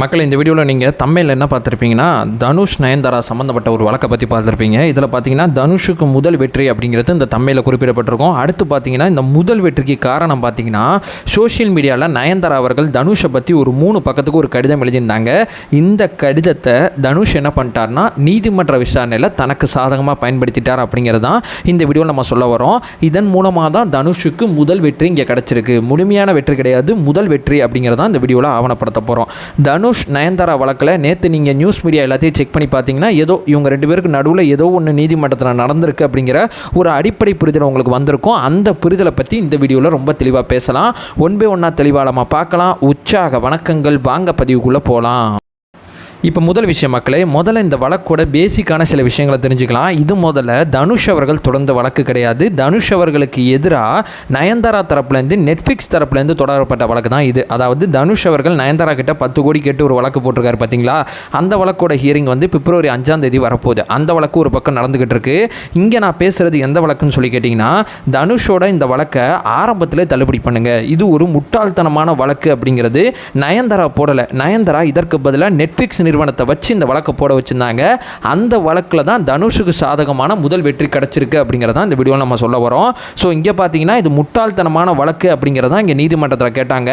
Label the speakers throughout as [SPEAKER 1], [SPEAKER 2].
[SPEAKER 1] மக்கள் இந்த வீடியோவில் நீங்கள் தம்மையில் என்ன பார்த்துருப்பீங்கன்னா தனுஷ் நயன்தாரா சம்மந்தப்பட்ட ஒரு வழக்கை பற்றி பார்த்துருப்பீங்க. இதில் பார்த்தீங்கன்னா தனுஷுக்கு முதல் வெற்றி அப்படிங்கிறது இந்த தம்மையில் குறிப்பிடப்பட்டிருக்கும். அடுத்து பார்த்தீங்கன்னா இந்த முதல் வெற்றிக்கு காரணம் பார்த்தீங்கன்னா சோஷியல் மீடியாவில் நயன்தாரா அவர்கள் தனுஷை பற்றி ஒரு 3 பக்கத்துக்கு ஒரு கடிதம் எழுதியிருந்தாங்க. இந்த கடிதத்தை தனுஷ் என்ன பண்ணிட்டார்னா நீதிமன்ற விசாரணையில் தனக்கு சாதகமாக பயன்படுத்திட்டார் அப்படிங்கிறது தான் இந்த வீடியோவில் நம்ம சொல்ல வரோம். இதன் மூலமாக தான் தனுஷுக்கு முதல் வெற்றி இங்கே கிடச்சிருக்கு. முழுமையான வெற்றி கிடையாது, முதல் வெற்றி அப்படிங்கிறதான் இந்த வீடியோவில் ஆவணப்படுத்த போகிறோம். தனுஷ் நயன்தாரா வழக்கில் நேற்று நீங்கள் நியூஸ் மீடியா எல்லாத்தையும் செக் பண்ணி பார்த்தீங்கன்னா ஏதோ இவங்க 2 பேருக்கு நடுவில் ஏதோ ஒன்று நீதிமன்றத்தில் நடந்திருக்கு அப்படிங்கிற ஒரு அடிப்படை புரிதல் உங்களுக்கு வந்திருக்கும். அந்த புரிதலை பற்றி இந்த வீடியோவில் ரொம்ப தெளிவாக பேசலாம். ஒன் பை ஒன்றா தெளிவாக நம்ம பார்க்கலாம். உற்சாக வணக்கங்கள், வாங்க பதிவுக்குள்ளே போகலாம். இப்போ முதல் விஷயம் மக்களே, முதல்ல இந்த வழக்கோட பேசிக்கான சில விஷயங்களை தெரிஞ்சுக்கலாம். இது முதல்ல தனுஷ் அவர்கள் தொடர்ந்த வழக்கு கிடையாது. தனுஷ் அவர்களுக்கு எதிராக நயன்தாரா தரப்புலேருந்து நெட்ஃப்ளிக்ஸ் தரப்புலேருந்து தொடரப்பட்ட வழக்கு தான் இது. அதாவது தனுஷ் அவர்கள் நயன்தாரா கிட்ட 10 கோடி கேட்டு ஒரு வழக்கு போட்டிருக்காரு பார்த்தீங்களா. அந்த வழக்கோட ஹியரிங் வந்து பிப்ரவரி 5ஆம் தேதி வரப்போகுது. அந்த வழக்கு ஒரு பக்கம் நடந்துகிட்டு இருக்கு. இங்கே நான் பேசுகிறது எந்த வழக்குன்னு சொல்லி கேட்டிங்கன்னா, தனுஷோட இந்த வழக்கை ஆரம்பத்தில் தள்ளுபடி பண்ணுங்க, இது ஒரு முட்டாள்தனமான வழக்கு அப்படிங்கிறது நயன்தாரா போடலை. நயன்தாரா இதற்கு பதிலாக நெட்ஃப்ளிக்ஸ் நிறுவனத்தை வச்சு இந்த வழக்கை போட வச்சுருந்தாங்க. அந்த வழக்கில் தான் தனுஷுக்கு சாதகமான முதல் வெற்றி கிடச்சிருக்கு அப்படிங்கிறதான் இந்த வீடியோவில் நம்ம சொல்ல வரோம். ஸோ இங்கே பார்த்தீங்கன்னா இது முட்டாள்தனமான வழக்கு அப்படிங்கிறதான் இங்கே நீதிமன்றத்தில் கேட்டாங்க.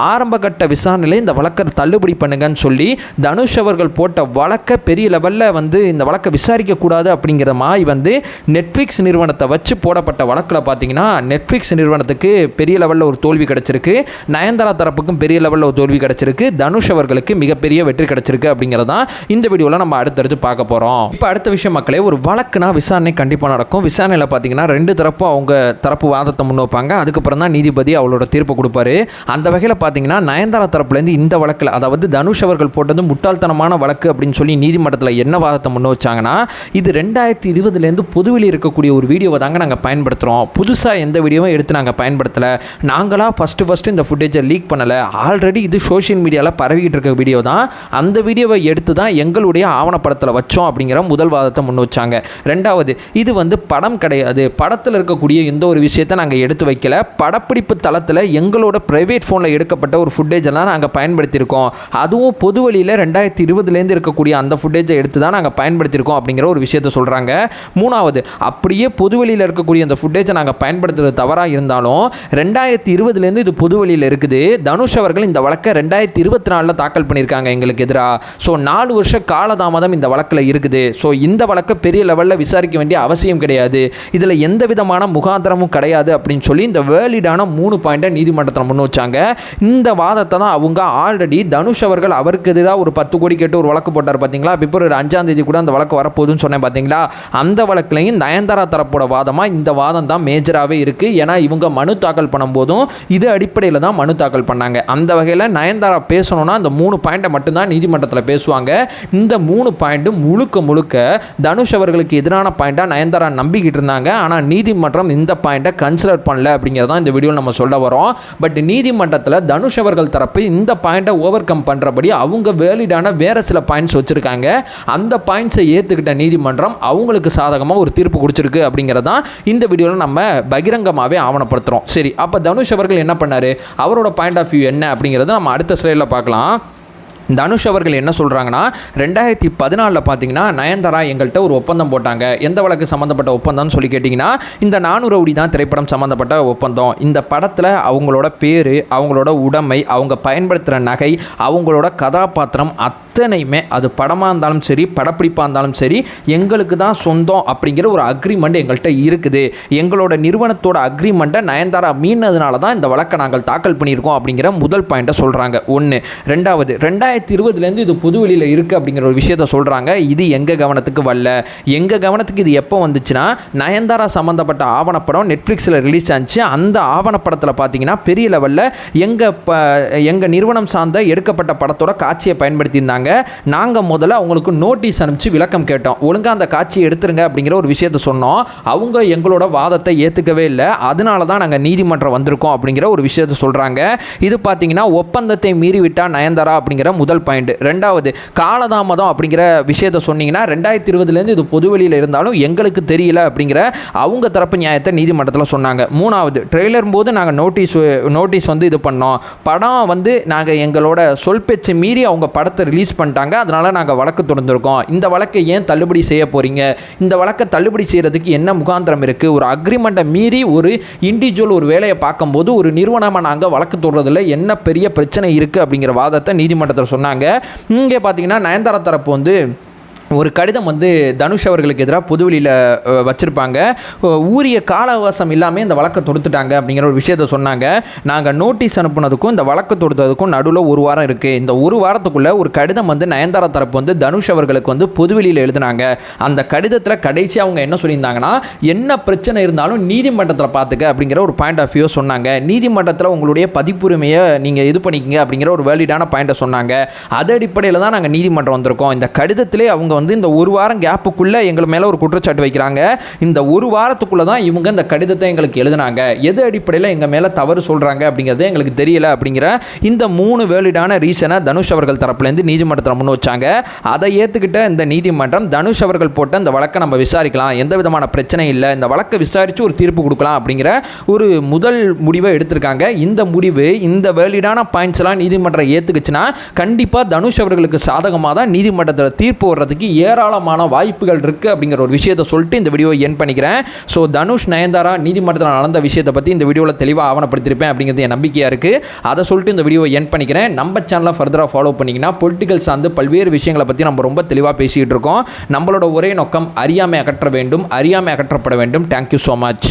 [SPEAKER 1] ஆரம்ப கட்ட விசாரணையில் இந்த வழக்கை தள்ளுபடி பண்ணுங்கன்னு சொல்லி தனுஷ் அவர்கள் போட்ட வழக்கை பெரிய லெவலில் வந்து இந்த வழக்கை விசாரிக்கக்கூடாது அப்படிங்கிற மாதிரி வந்து நெட்ஃப்ளிக்ஸ் நிறுவனத்தை வச்சு போடப்பட்ட வழக்கில் பார்த்தீங்கன்னா நெட்ஃப்ளிக்ஸ் நிறுவனத்துக்கு பெரிய லெவலில் ஒரு தோல்வி கிடச்சிருக்கு. நயன்தாரா தரப்புக்கும் பெரிய லெவலில் ஒரு தோல்வி கிடச்சிருக்கு. தனுஷ் அவர்களுக்கு மிகப்பெரிய வெற்றி கிடச்சிருக்கு அப்படிங்கிறதான் இந்த வீடியோவில் நம்ம அடுத்தடுத்து பார்க்க போகிறோம். இப்போ அடுத்த விஷயம் மக்களே, ஒரு வழக்குனா விசாரணை கண்டிப்பாக நடக்கும். விசாரணையில் பார்த்தீங்கன்னா 2 தரப்பும் அவங்க தரப்பு வாதத்தை முன்வைப்பாங்க. அதுக்கப்புறம் தான் நீதிபதி அவளோட தீர்ப்பு கொடுப்பாரு. அந்த வகையில் பார்த்தீங்கன்னா நயன்தாரா தரப்புலேருந்து இந்த வழக்கில், அதாவது தனுஷ் அவர்கள் போட்டது முட்டாள்தனமான வழக்கு அப்படின்னு சொல்லி நீதிமன்றத்தில் என்ன வாதத்தை முன் வச்சாங்கன்னா, இது 2020 பொதுவெளி இருக்கக்கூடிய ஒரு வீடியோவை தாங்க நாங்கள் பயன்படுத்துகிறோம். புதுசாக எந்த வீடியோவும் எடுத்து நாங்கள் பயன்படுத்தலை. நாங்களாக ஃபஸ்ட்டு இந்த ஃபுட்டேஜை லீக் பண்ணலை. ஆல்ரெடி இது சோஷியல் மீடியாவில் பரவிக்கிட்டு இருக்க வீடியோ தான். அந்த வீடியோவை எடுத்து தான் எங்களுடைய ஆவணப்படத்தில் வச்சோம் அப்படிங்கிற முதல் வாதத்தை முன் வச்சாங்க. 2வது, இது வந்து படம் கிடையாது. படத்தில் இருக்கக்கூடிய எந்த ஒரு விஷயத்தை நாங்கள் எடுத்து வைக்கல. படப்பிடிப்பு தளத்தில் எங்களோட ப்ரைவேட் ஃபோனில் எடுக்கப்பட்ட ஒரு ஃபுட்டேஜெல்லாம் நாங்கள் பயன்படுத்தியிருக்கோம். அதுவும் பொது வழியில் 2020 இருக்கக்கூடிய அந்த ஃபுட்டேஜை எடுத்து தான் நாங்கள் பயன்படுத்தியிருக்கோம் அப்படிங்கிற ஒரு விஷயத்தை சொல்கிறாங்க. 3வது, அப்படியே பொது வழியில் இருக்கக்கூடிய அந்த ஃபுட்டேஜை நாங்கள் பயன்படுத்துறது தவறாக இருந்தாலும் 2020 இது பொது வழியில் இருக்குது. தனுஷ் அவர்கள் இந்த வழக்கை 2024 தாக்கல் பண்ணியிருக்காங்க எங்களுக்கு எதிராக. ஸோ 4 வருஷ காலதாமதம் இந்த வழக்கில் இருக்குது. ஸோ இந்த வழக்கை பெரிய லெவலில் விசாரிக்க வேண்டிய அவசியம் கிடையாது. இதில் எந்த விதமான முகாந்திரமும் கிடையாது அப்படின்னு சொல்லி இந்த வேலிடான 3 பாயிண்ட்டை நீதிமன்றத்தில் முன் வச்சாங்க. இந்த வாதத்தை தான் அவங்க ஆல்ரெடி தனுஷ் அவர்கள் அவருக்கு எதிராக ஒரு 10 கோடி கேட்டு ஒரு வழக்கு போட்டார் பார்த்தீங்களா. பிப்ரவரி 5ஆம் தேதி கூட அந்த வழக்கு வரப்போகுதுன்னு சொன்னேன் பார்த்தீங்களா. அந்த வழக்குலையும் நயன்தாரா தரப்போட வாதமாக இந்த வாதம் தான் மேஜராகவே இருக்குது. ஏன்னா இவங்க மனு தாக்கல் பண்ணும்போதும் இது அடிப்படையில் தான் மனு தாக்கல் பண்ணாங்க. அந்த வகையில் நயன்தாரா பேசணும்னா அந்த 3 பாயிண்ட்டை மட்டும்தான் நீதிமன்றத்தில் பேசுவாங்க. இந்த 3 பாயிண்ட் முழுக்க தனுஷ் அவர்களுக்கு எதிரான பாயிண்டாக நயன்தாரா நம்பிக்கிட்டு இருந்தாங்க. ஆனால் நீதிமன்றம் இந்த பாயிண்ட்டை கன்சிடர் பண்ணல அப்படிங்கிறதான் இந்த வீடியோவில் நம்ம சொல்ல வரோம். பட் நீதிமன்றத்தில் தனுஷ் அவர்கள் தரப்பு இந்த பாயிண்ட்டை ஓவர் கம் பண்ணுறபடி அவங்க வேலிடான வேறு சில பாயிண்ட்ஸ் வச்சுருக்காங்க. அந்த பாயிண்ட்ஸை ஏற்றுக்கிட்ட நீதிமன்றம் அவங்களுக்கு சாதகமாக ஒரு தீர்ப்பு கொடுத்துருக்கு அப்படிங்கிறதான் இந்த வீடியோவில் நம்ம பகிரங்கமாகவே ஆவணப்படுத்துகிறோம். சரி, அப்போ தனுஷ் அவர்கள் என்ன பண்ணார், அவரோட பாயிண்ட் ஆஃப் வியூ என்ன அப்படிங்கிறத நம்ம அடுத்த ஸ்லைடில் பார்க்கலாம். தனுஷ் அவர்கள் என்ன சொல்கிறாங்கன்னா, 2014 பார்த்தீங்கன்னா நயன்தாரா எங்கள்கிட்ட ஒரு ஒப்பந்தம் போட்டாங்க. எந்த வழக்கு சம்மந்தப்பட்ட ஒப்பந்தம்னு சொல்லி கேட்டிங்கன்னா, இந்த 400 ரவுடி தான் திரைப்படம் சம்மந்தப்பட்ட ஒப்பந்தம். இந்த படத்தில் அவங்களோட பேர், அவங்களோட உடைமை, அவங்க பயன்படுத்துகிற நகை, அவங்களோட கதாபாத்திரம் அத்தனையுமே, அது படமாக இருந்தாலும் சரி படப்பிடிப்பாக இருந்தாலும் சரி, எங்களுக்கு தான் சொந்தம் அப்படிங்கிற ஒரு அக்ரிமெண்ட் எங்கள்கிட்ட இருக்குது. எங்களோட நிறுவனத்தோட அக்ரிமெண்ட்டை நயன்தாரா மீறினதுனால தான் இந்த வழக்கை நாங்கள் தாக்கல் பண்ணியிருக்கோம் அப்படிங்கிற முதல் பாயிண்ட்டை சொல்கிறாங்க. 1. 2வது, 2020 இது பொதுவெளியில் இருக்குது அப்படிங்கிற ஒரு விஷயத்தை சொல்கிறாங்க. இது எங்கள் கவனத்துக்கு வரல. எங்கள் கவனத்துக்கு இது எப்போ வந்துச்சுன்னா, நயன்தாரா சம்மந்தப்பட்ட ஆவணப்படம் நெட்ஃப்ளிக்ஸில் ரிலீஸ் ஆச்சு. அந்த ஆவணப்படத்தில் பார்த்தீங்கன்னா பெரிய லெவலில் எங்கள் நிறுவனம் சார்ந்த எடுக்கப்பட்ட படத்தோட காட்சியை பயன்படுத்தியிருந்தாங்க. சொல்லிட்டாங்க. நாங்கள் முதல்ல அவங்களுக்கு நோட்டீஸ் அனுப்பிச்சு விளக்கம் கேட்டோம். ஒழுங்காக அந்த காட்சியை எடுத்துருங்க அப்படிங்கிற ஒரு விஷயத்தை சொன்னோம். அவங்க எங்களோட வாதத்தை ஏற்றுக்கவே இல்லை. அதனால தான் நாங்கள் நீதிமன்றம் வந்திருக்கோம் அப்படிங்கிற ஒரு விஷயத்தை சொல்கிறாங்க. இது பார்த்தீங்கன்னா ஒப்பந்தத்தை மீறிவிட்டா நயன்தாரா அப்படிங்கிற முதல் பாயிண்ட். ரெண்டாவது, காலதாமதம் அப்படிங்கிற விஷயத்தை சொன்னீங்கன்னா 2020 இது பொதுவெளியில் இருந்தாலும் எங்களுக்கு தெரியல அப்படிங்கிற அவங்க தரப்பு நியாயத்தை நீதிமன்றத்தில் சொன்னாங்க. மூணாவது, ட்ரெய்லர் போது நாங்கள் நோட்டீஸ் வந்து இது பண்ணோம். படம் வந்து நாங்கள் எங்களோட சொல் பேச்சு மீறி அவங்க படத்தை ரிலீஸ் பண்ணிட்டாங்க. அதனால் நாங்கள் வழக்கு தொடர்ந்துருக்கோம். இந்த வழக்கை ஏன் தள்ளுபடி செய்ய போகிறீங்க? இந்த வழக்கை தள்ளுபடி செய்கிறதுக்கு என்ன முகாந்திரம் இருக்குது? ஒரு அக்ரிமெண்ட்டை மீறி ஒரு இண்டிவிஜுவல் ஒரு வேலையை பார்க்கும்போது ஒரு நிறுவனமாக நாங்கள் வழக்கு தொடர்றதில் என்ன பெரிய பிரச்சனை இருக்குது அப்படிங்கிற வாதத்தை நீதிமன்றத்தில் சொன்னாங்க. இங்கே பார்த்தீங்கன்னா நயன்தாரா தரப்பு வந்து ஒரு கடிதம் வந்து தனுஷ் அவர்களுக்கு எதிராக பொதுவெளியில் வச்சுருப்பாங்க. ஊரிய கால அவகாசம் இல்லாமல் இந்த வழக்கை தொடுத்துட்டாங்க அப்படிங்கிற ஒரு விஷயத்தை சொன்னாங்க. நாங்கள் நோட்டீஸ் அனுப்புனதுக்கும் இந்த வழக்கு தொடுத்ததுக்கும் நடுவில் ஒரு வாரம் இருக்குது. இந்த ஒரு வாரத்துக்குள்ளே ஒரு கடிதம் வந்து நயன்தாரா தரப்பு வந்து தனுஷ் அவர்களுக்கு வந்து பொதுவெளியில் எழுதினாங்க. அந்த கடிதத்தில் கடைசி அவங்க என்ன சொல்லியிருந்தாங்கன்னா, என்ன பிரச்சனை இருந்தாலும் நீதிமன்றத்தில் பார்த்துக்க அப்படிங்கிற ஒரு பாயிண்ட் ஆஃப் வியூ சொன்னாங்க. நீதிமன்றத்தில் உங்களுடைய பதிப்புரிமையை நீங்கள் இது பண்ணிக்கங்க அப்படிங்கிற ஒரு வேலிடான பாயிண்ட்டை சொன்னாங்க. அது அடிப்படையில் தான் நாங்கள் நீதிமன்றம் வந்திருக்கோம். இந்த கடிதத்திலே அவங்க வந்து இந்த ஒரு வாரம் கேப்புக்குள்ளே எங்கள் மேலே ஒரு குற்றச்சாட்டு வைக்கிறாங்க. இந்த ஒரு வாரத்துக்குள்ளே தான் இவங்க இந்த கடிதத்தை எங்களுக்கு எழுதினாங்க. எது அடிப்படையில் எங்கள் மேலே தவறு சொல்கிறாங்க அப்படிங்கிறது எங்களுக்கு தெரியல அப்படிங்கிற இந்த 3 வேலிடான ரீசனை தனுஷ் அவர்கள் தரப்புலேருந்து நீதிமன்றத்தில் முன் வச்சாங்க. அதை ஏற்றுக்கிட்ட இந்த நீதிமன்றம் தனுஷ் அவர்கள் போட்ட இந்த வழக்கை நம்ம விசாரிக்கலாம், எந்த விதமான பிரச்சனை இல்லை, இந்த வழக்கை விசாரித்து ஒரு தீர்ப்பு கொடுக்கலாம் அப்படிங்கிற ஒரு முதல் முடிவை எடுத்திருக்காங்க. இந்த முடிவு, இந்த வேலிடான பாயிண்ட்ஸ்லாம் நீதிமன்றம் ஏற்றுக்குச்சுன்னா கண்டிப்பாக தனுஷ் அவர்களுக்கு சாதகமாக தான் நீதிமன்றத்தில் தீர்ப்பு வர்றதுக்கு ஏராளமான வாய்ப்புகள் இருக்குது அப்படிங்கிற ஒரு விஷயத்தை சொல்லிட்டு இந்த வீடியோவை என் பண்ணிக்கிறேன். ஸோ தனுஷ் நயன்தாரா நீதிமன்றத்தில் நடந்த விஷயத்தை பற்றி இந்த வீடியோவில் தெளிவாக ஆவணப்படுத்தியிருப்பேன் அப்படிங்கிறது என் நம்பிக்கையாக இருக்குது. அதை சொல்லிட்டு இந்த வீடியோவை என் பண்ணிக்கிறேன். நம்ம சேனலை ஃபர்தராக ஃபாலோ பண்ணிங்கன்னா பொலிட்டிக்கல் சார்ந்து பல்வேறு விஷயங்களை பற்றி நம்ம ரொம்ப தெளிவாக பேசிகிட்டு இருக்கோம். நம்மளோட ஒரே நோக்கம் அறியாமை அகற்ற வேண்டும், அறியாமை அகற்றப்பட வேண்டும். Thank you so much.